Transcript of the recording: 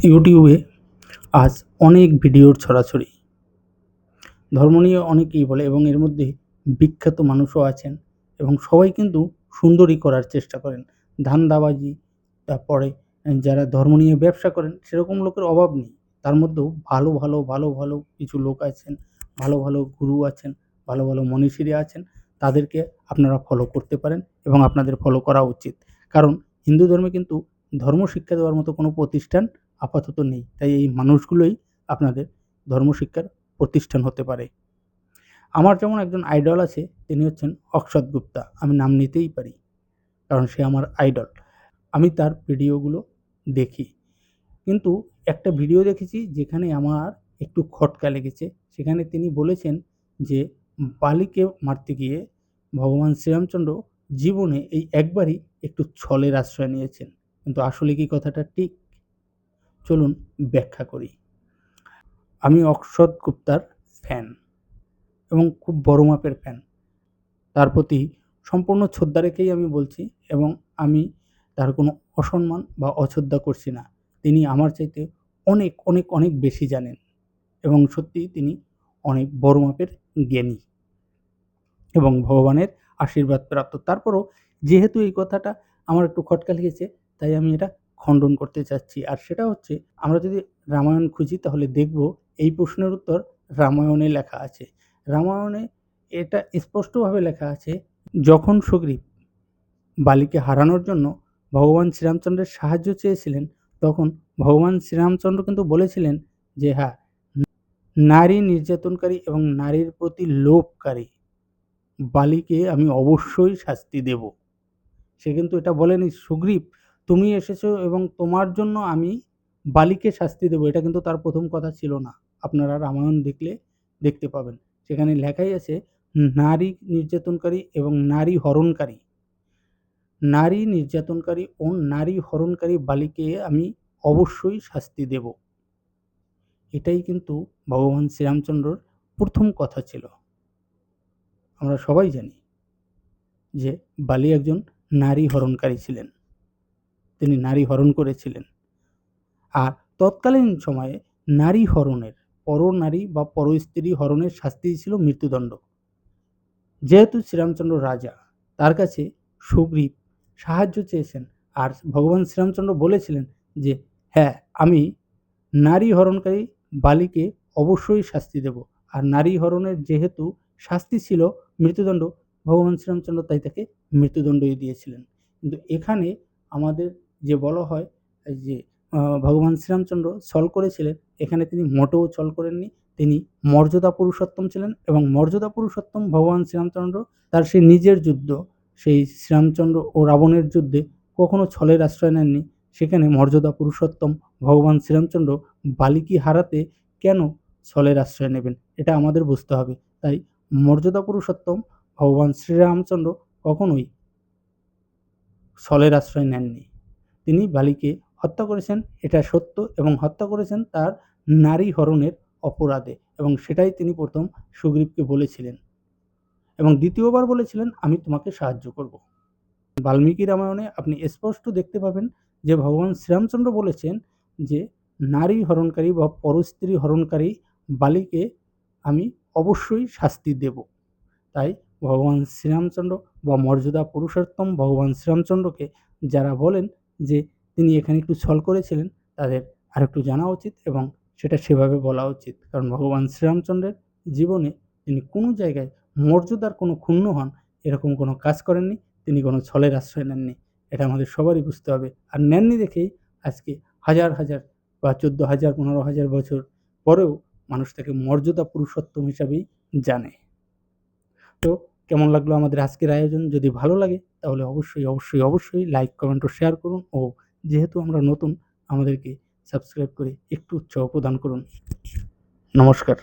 ইউটিউবে আজ অনেক ভিডিওর ছড়াছড়ি। ধর্ম নিয়ে অনেকেই বলে এবং এর মধ্যে বিখ্যাত মানুষও আছেন এবং সবাই কিন্তু সুন্দরী করার চেষ্টা করেন। ধান্দাবাজি, তারপরে যারা ধর্ম নিয়ে ব্যবসা করেন সেরকম লোকের অভাব নেই। তার মধ্যেও ভালো কিছু লোক আছেন, ভালো গুরু আছেন, ভালো মনীষীরা আছেন। তাদেরকে আপনারা ফলো করতে পারেন এবং আপনাদের ফলো করা উচিত। কারণ হিন্দু ধর্মে কিন্তু ধর্ম শিক্ষা দেওয়ার মতো কোনো প্রতিষ্ঠান আপাতত নেই। তাই এই মানুষগুলোই আপনাদের ধর্ম শিক্ষার প্রতিষ্ঠান হতে পারে। আমার যেমন একজন আইডল আছে, তিনি হচ্ছেন অক্ষত গুপ্তা। আমি নাম নিতেই পারি, কারণ সে আমার আইডল। আমি তার ভিডিওগুলো দেখি, কিন্তু একটা ভিডিও দেখেছি যেখানে আমার একটু খটকা লেগেছে। সেখানে তিনি বলেছেন যে বালিকে মারতে গিয়ে ভগবান শ্রীরামচন্দ্র জীবনে এই একবারই একটু ছলের আশ্রয় নিয়েছেন। কিন্তু আসলে কি কথাটা ঠিক? চলুন ব্যাখ্যা করি। আমি অক্ষত গুপ্তার ফ্যান এবং খুব বড় মাপের ফ্যান। তার প্রতি সম্পূর্ণ শ্রদ্ধা রেখেই আমি বলছি এবং আমি তার কোনো অসম্মান বা অশ্রদ্ধা করছি না। তিনি আমার চাইতে অনেক বেশি জানেন এবং সত্যিই তিনি অনেক বড় মাপের জ্ঞানী এবং ভগবানের আশীর্বাদ প্রাপ্ত। তারপরও যেহেতু এই কথাটা আমার একটু খটকা লেগেছে, তাই আমি এটা খণ্ডন করতে চাচ্ছি। আর সেটা হচ্ছে, আমরা যদি রামায়ণ খুঁজি তাহলে দেখব এই প্রশ্নের উত্তর রামায়ণে লেখা আছে। রামায়ণে এটা স্পষ্টভাবে লেখা আছে, যখন সুগ্রীব বালিকে হারানোর জন্য ভগবান শ্রীরামচন্দ্রের সাহায্য চেয়েছিলেন, তখন ভগবান শ্রীরামচন্দ্র কিন্তু বলেছিলেন যে হ্যাঁ, নারী নির্যাতনকারী এবং নারীর প্রতি লোভকারী বালিকে আমি অবশ্যই শাস্তি দেব। সে কিন্তু এটা বলেনি সুগ্রীব তুমি এসেছো এবং তোমার জন্য আমি বালিকে শাস্তি দেব। এটা কিন্তু তার প্রথম কথা ছিল না। আপনারা রামায়ণ দেখলে দেখতে পাবেন, সেখানে লেখাই আছে নারী নির্যাতনকারী এবং নারী হরণকারী, নারী নির্যাতনকারী ও নারী হরণকারী বালিকে আমি অবশ্যই শাস্তি দেব। এটাই কিন্তু ভগবান শ্রীরামচন্দ্রর প্রথম কথা ছিল। আমরা সবাই জানি যে বালি একজন নারী হরণকারী ছিলেন, তিনি নারী হরণ করেছিলেন। আর তৎকালীন সময়ে নারী হরণের, পরনারী বা পরস্ত্রী হরণের শাস্তি ছিল মৃত্যুদণ্ড। যেহেতু শ্রীরামচন্দ্র রাজা, তার কাছে সুগ্রীব সাহায্য চেয়েছেন আর ভগবান শ্রীরামচন্দ্র বলেছিলেন যে হ্যাঁ, আমি নারী হরণকারী বালিকে অবশ্যই শাস্তি দেব। আর নারী হরণের যেহেতু শাস্তি ছিল মৃত্যুদণ্ড, ভগবান শ্রীরামচন্দ্র তাই তাকে মৃত্যুদণ্ডই দিয়েছিলেন। কিন্তু এখানে আমাদের যে বলা হয় যে ভগবান শ্রীরামচন্দ্র ছল করেছিলেন, এখানে তিনি মোটেও ছল করেননি। তিনি মর্যাদা পুরুষোত্তম ছিলেন এবং মর্যাদা পুরুষোত্তম ভগবান শ্রীরামচন্দ্র তার সেই নিজের যুদ্ধ, সেই শ্রীরামচন্দ্র ও রাবণের যুদ্ধে কখনো ছলের আশ্রয় নেননি। সেখানে মর্যাদা পুরুষোত্তম ভগবান শ্রীরামচন্দ্র বালিকে হারাতে কেন ছলের আশ্রয় নেবেন, এটা আমাদের বুঝতে হবে। তাই মর্যাদা পুরুষোত্তম ভগবান শ্রীরামচন্দ্র কখনোই ছলের আশ্রয় নেননি। তিনি বালিকে হত্যা করেছেন, এটা সত্য, এবং হত্যা করেছেন তার নারী হরণের অপরাধে, এবং সেটাই তিনি প্রথম সুগ্রীবকে বলেছিলেন এবং দ্বিতীয়বার বলেছিলেন আমি তোমাকে সাহায্য করব। বাল্মীকি রামায়ণে আপনি স্পষ্ট দেখতে পাবেন যে ভগবান শ্রীরামচন্দ্র বলেছেন যে নারী হরণকারী বা পরস্ত্রী হরণকারী বালিকে আমি অবশ্যই শাস্তি দেব। তাই ভগবান শ্রীরামচন্দ্র বা মর্যাদা পুরুষোত্তম ভগবান শ্রীরামচন্দ্রকে যারা বলেন যে তিনি এখানে একটু ছল করেছিলেন, তাদের আরেকটু জানা উচিত এবং সেটা সেভাবে বলা উচিত। কারণ ভগবান শ্রীরামচন্দ্রের জীবনে তিনি কোনো জায়গায় মর্যাদার কোনো ক্ষুণ্ণ হন এরকম কোনো কাজ করেননি, তিনি কোনো ছলের আশ্রয় নেননি। এটা আমাদের সবারই বুঝতে হবে। আর নেননি দেখেই আজকে হাজার বা 14,000 15,000 বছর পরেও মানুষ তাকে মর্যাদা পুরুষোত্তম হিসাবেই জানে। তো কেমন লাগলো আমাদের আজকের আয়োজন? যদি ভালো লাগে তাহলে অবশ্যই লাইক, কমেন্ট ও শেয়ার করুন, ও যেহেতু আমরা নতুন, আমাদেরকে সাবস্ক্রাইব করে একটু উৎসাহ প্রদান করুন। নমস্কার।